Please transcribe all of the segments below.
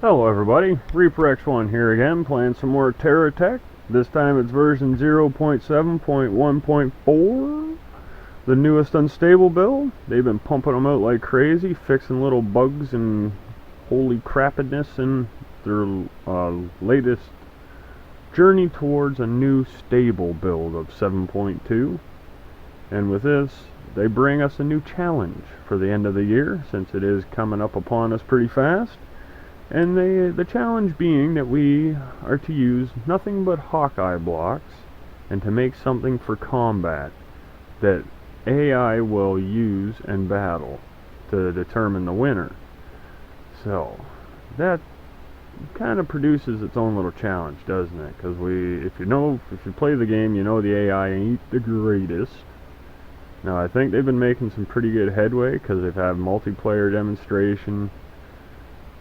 Hello everybody, Reaper X1 here again, playing some more Terra tech. This time it's version 0.7.1.4, the newest unstable build. They've been pumping them out like crazy, fixing little bugs and holy crappiness in their latest journey towards a new stable build of 7.2. And with this, they bring us a new challenge for the end of the year, since it is coming up upon us pretty fast. And the challenge being that we are to use nothing but Hawkeye blocks and to make something for combat that AI will use and battle to determine the winner. So that kind of produces its own little challenge, doesn't it? Because if you play the game, you know the AI ain't the greatest. Now I think they've been making some pretty good headway because they've had multiplayer demonstration.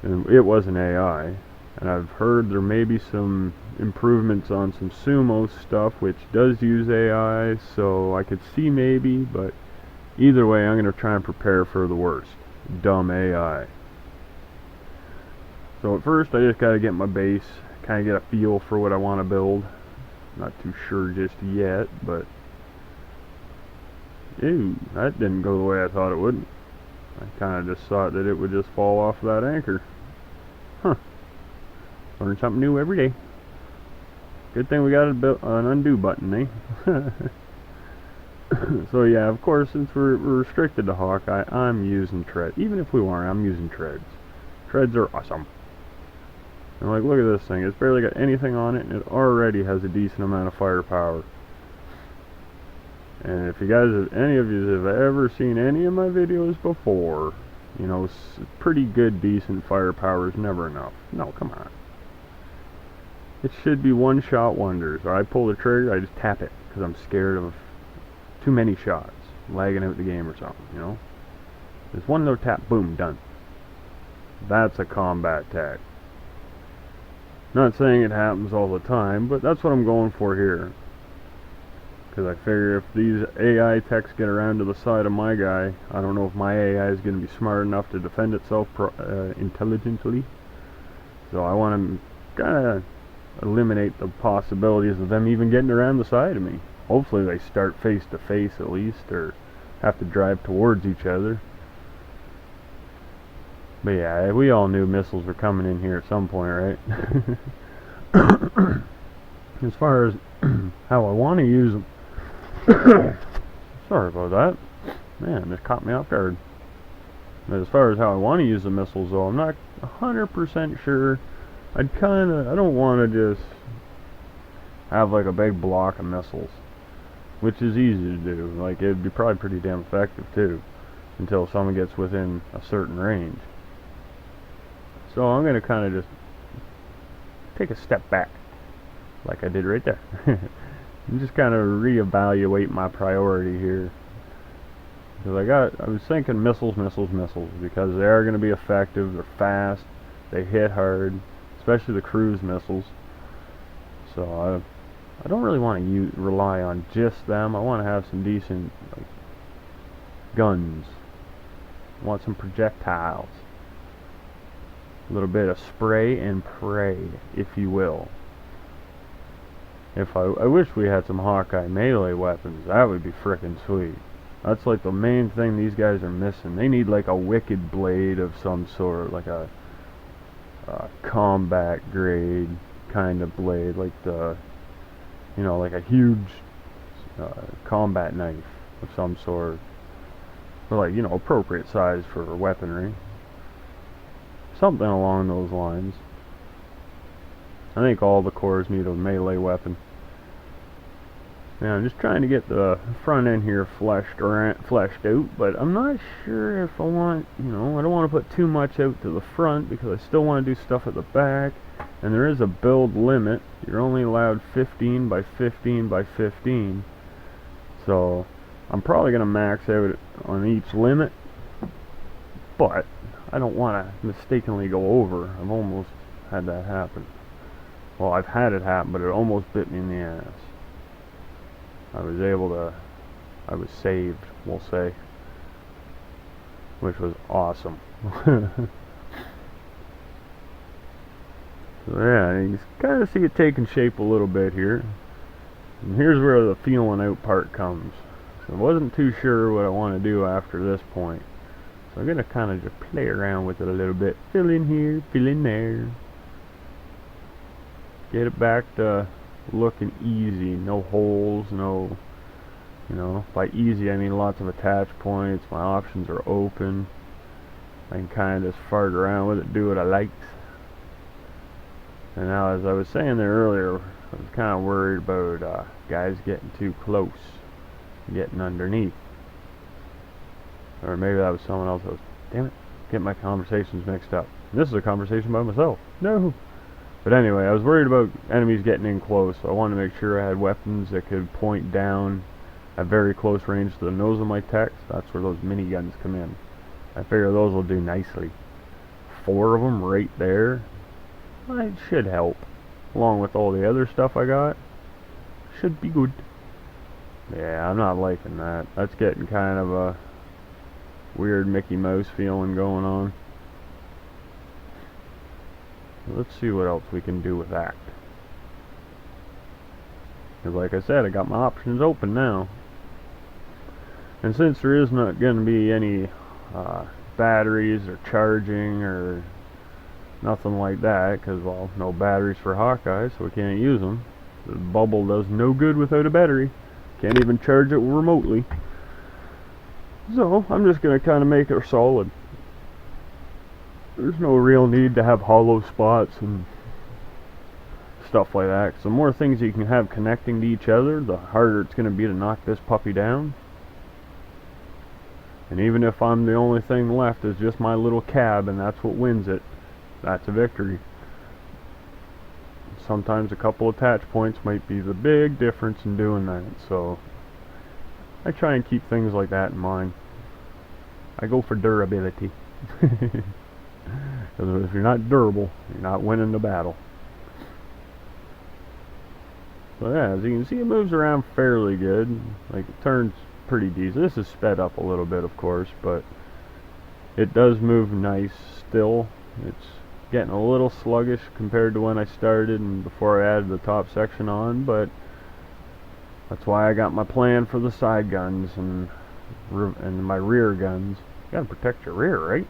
And it wasn't AI, and I've heard there may be some improvements on some sumo stuff which does use AI, so I could see maybe, but either way I'm going to try and prepare for the worst. Dumb AI. So at first I just got to get my base, kind of get a feel for what I want to build. Not too sure just yet, but ew, that didn't go the way I thought it would. I kind of just thought that it would just fall off that anchor. Huh. Learn something new every day. Good thing we got an undo button, eh? So yeah, of course, since we're restricted to Hawkeye, I'm using treads. Even if we weren't, I'm using treads. Treads are awesome. And like, look at this thing. It's barely got anything on it, and it already has a decent amount of firepower. And if you guys, any of you have ever seen any of my videos before, you know, pretty good, decent firepower is never enough. No, come on. It should be one-shot wonders. Or I pull the trigger, I just tap it, because I'm scared of too many shots, lagging out the game or something, you know? Just one little tap, boom, done. That's a combat tech. Not saying it happens all the time, but that's what I'm going for here. Because I figure if these AI techs get around to the side of my guy, I don't know if my AI is going to be smart enough to defend itself intelligently. So I want to kind of eliminate the possibilities of them even getting around the side of me. Hopefully they start face to face at least, or have to drive towards each other. But yeah, we all knew missiles were coming in here at some point, right? As far as how I want to use them, sorry about that. Man, this caught me off guard. But as far as how I want to use the missiles, though, I'm not 100% sure. I don't want to just have like a big block of missiles, which is easy to do. Like, it'd be probably pretty damn effective too, until someone gets within a certain range. So I'm going to kind of just take a step back, like I did right there. And just kind of reevaluate my priority here. Because I was thinking missiles, because they are going to be effective, they're fast, they hit hard, especially the cruise missiles. So I don't really want to rely on just them. I want to have some decent guns. I want some projectiles. A little bit of spray and pray, if you will. I wish we had some Hawkeye melee weapons. That would be frickin' sweet. That's like the main thing these guys are missing. They need like a wicked blade of some sort, like a combat grade kind of blade, like like a huge combat knife of some sort, or like, appropriate size for weaponry. Something along those lines. I think all the cores need a melee weapon. Now I'm just trying to get the front end here fleshed out, but I'm not sure if I want, I don't want to put too much out to the front because I still want to do stuff at the back, and there is a build limit. You're only allowed 15 by 15 by 15, so I'm probably going to max out on each limit, but I don't want to mistakenly go over. I've almost had that happen. Well, I've had it happen, but it almost bit me in the ass. I was saved, we'll say, which was awesome. So yeah, you can kind of see it taking shape a little bit here. And here's where the feeling out part comes. So I wasn't too sure what I want to do after this point. So I'm going to kind of just play around with it a little bit. Fill in here, fill in there. Get it back to looking easy. No holes, no, you know, by easy I mean lots of attach points. My options are open. I can kind of just fart around with it, do what I like. And now, as I was saying there earlier, I was kind of worried about guys getting too close, getting underneath. Or maybe that was someone else. Damn it, get my conversations mixed up. And this is a conversation by myself. No. But anyway, I was worried about enemies getting in close, so I wanted to make sure I had weapons that could point down at very close range to the nose of my text. That's where those miniguns come in. I figure those will do nicely. 4 of them right there. Well, it should help. Along with all the other stuff I got. Should be good. Yeah, I'm not liking that. That's getting kind of a weird Mickey Mouse feeling going on. Let's see what else we can do with that. Because like I said, I got my options open now. And since there is not going to be any batteries or charging or nothing like that, because, well, no batteries for Hawkeye, so we can't use them. The bubble does no good without a battery. Can't even charge it remotely. So, I'm just going to kind of make it solid. There's no real need to have hollow spots and stuff like that. 'Cause the more things you can have connecting to each other, the harder it's going to be to knock this puppy down. And even if I'm the only thing left is just my little cab and that's what wins it, that's a victory. Sometimes a couple attach points might be the big difference in doing that. So I try and keep things like that in mind. I go for durability. Because if you're not durable, you're not winning the battle. So yeah, as you can see, it moves around fairly good. Like, it turns pretty decent. This is sped up a little bit, of course, but it does move nice still. It's getting a little sluggish compared to when I started and before I added the top section on, but that's why I got my plan for the side guns and my rear guns. You gotta protect your rear, right?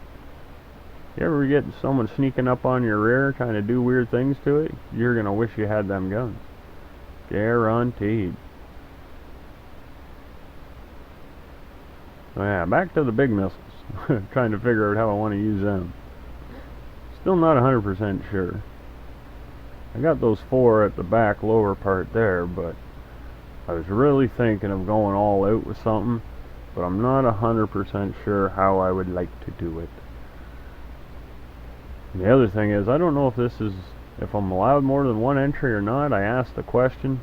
You ever get someone sneaking up on your rear, trying to do weird things to it? You're gonna wish you had them guns. Guaranteed. So yeah, back to the big missiles. Trying to figure out how I want to use them. Still not 100% sure. I got those 4 at the back lower part there, but I was really thinking of going all out with something, but I'm not 100% sure how I would like to do it. And the other thing is, I don't know if I'm allowed more than 1 entry or not. I asked the question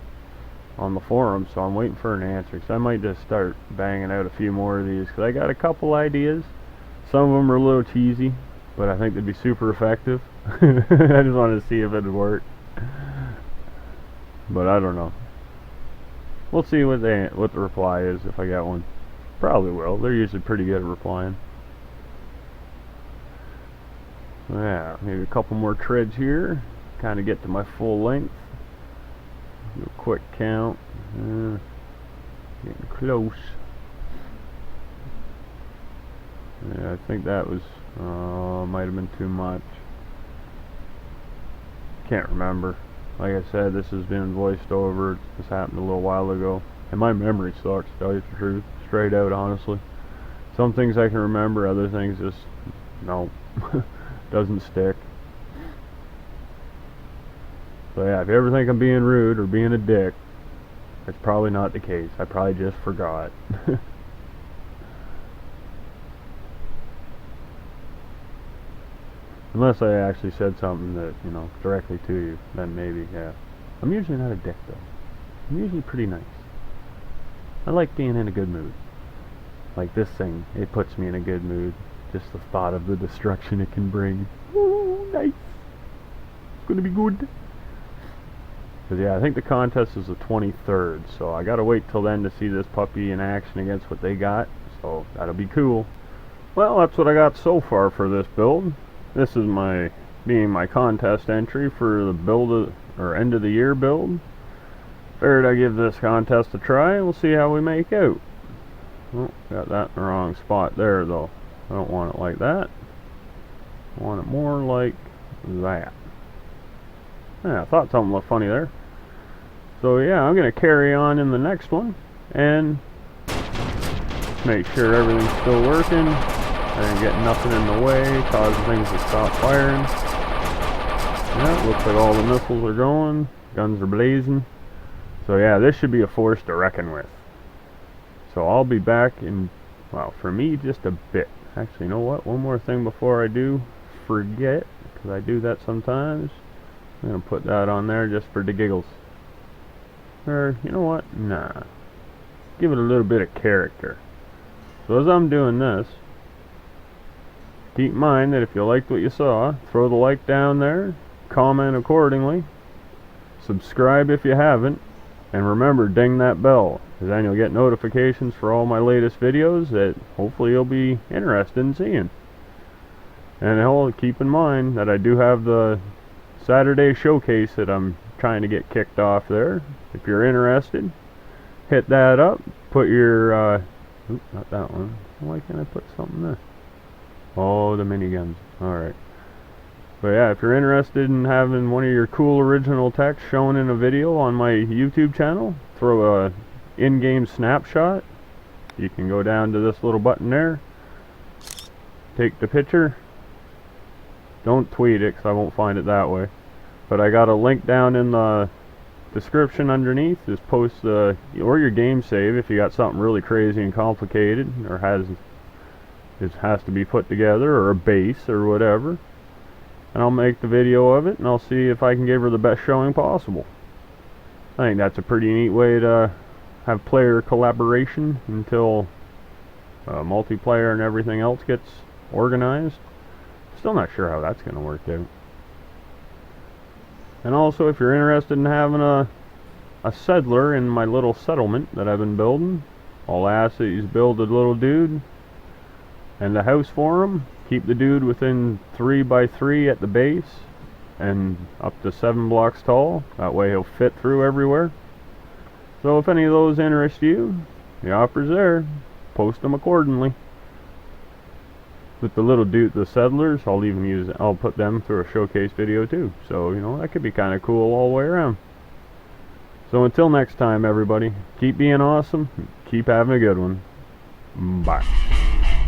on the forum, so I'm waiting for an answer. So I might just start banging out a few more of these, because I got a couple ideas. Some of them are a little cheesy, but I think they'd be super effective. I just wanted to see if it'd work. But I don't know. We'll see what the reply is if I get one. Probably will. They're usually pretty good at replying. Yeah, maybe a couple more treads here. Kind of get to my full length. Do a quick count. Getting close. Yeah, I think that was might have been too much. Can't remember. Like I said, this has been voiced over. This happened a little while ago, and my memory sucks, to tell you the truth, straight out, honestly. Some things I can remember, other things just no. Doesn't stick. So yeah, if you ever think I'm being rude or being a dick, it's probably not the case. I probably just forgot. Unless I actually said something that, you know, directly to you, then maybe, yeah. I'm usually not a dick, though. I'm usually pretty nice. I like being in a good mood. Like this thing, it puts me in a good mood. Just the thought of the destruction it can bring. Ooh, nice. It's gonna be good. Because yeah, I think the contest is the 23rd, so I gotta wait till then to see this puppy in action against what they got. So that'll be cool. Well, that's what I got so far for this build. This is my being my contest entry for the build or end of the year build. Figured I'd give this contest a try and we'll see how we make out. Oh, got that in the wrong spot there though. I don't want it like that. I want it more like that. Yeah, I thought something looked funny there. So yeah, I'm going to carry on in the next one and make sure everything's still working. I didn't get nothing in the way, causing things to stop firing. Yeah, looks like all the missiles are going, guns are blazing. So yeah, this should be a force to reckon with. So I'll be back in, well, for me, just a bit. Actually, you know what? One more thing before I do forget, because I do that sometimes. I'm going to put that on there just for the giggles. Or, you know what? Nah. Give it a little bit of character. So as I'm doing this, keep in mind that if you liked what you saw, throw the like down there, comment accordingly, subscribe if you haven't, and remember, ding that bell, because then you'll get notifications for all my latest videos that hopefully you'll be interested in seeing. And hell, keep in mind that I do have the Saturday showcase that I'm trying to get kicked off there. If you're interested, hit that up, put your oops, not that one. Why can't I put something there? Oh, the miniguns. Alright. But yeah, if you're interested in having one of your cool original text shown in a video on my YouTube channel, throw a in-game snapshot. You can go down to this little button there, take the picture. Don't tweet it, because I won't find it that way. But I got a link down in the description underneath. Just post or your game save if you got something really crazy and complicated, or it has to be put together, or a base or whatever. And I'll make the video of it, and I'll see if I can give her the best showing possible. I think that's a pretty neat way to have player collaboration until multiplayer and everything else gets organized. Still not sure how that's going to work out. And also, if you're interested in having a settler in my little settlement that I've been building, I'll ask that you build a little dude and the house for him. Keep the dude within 3 by 3 at the base and up to 7 blocks tall. That way he'll fit through everywhere. So if any of those interest you, the offer's there. Post them accordingly. With the little dude, the settlers, I'll put them through a showcase video too. So, you know, that could be kind of cool all the way around. So until next time, everybody, keep being awesome, keep having a good one. Bye.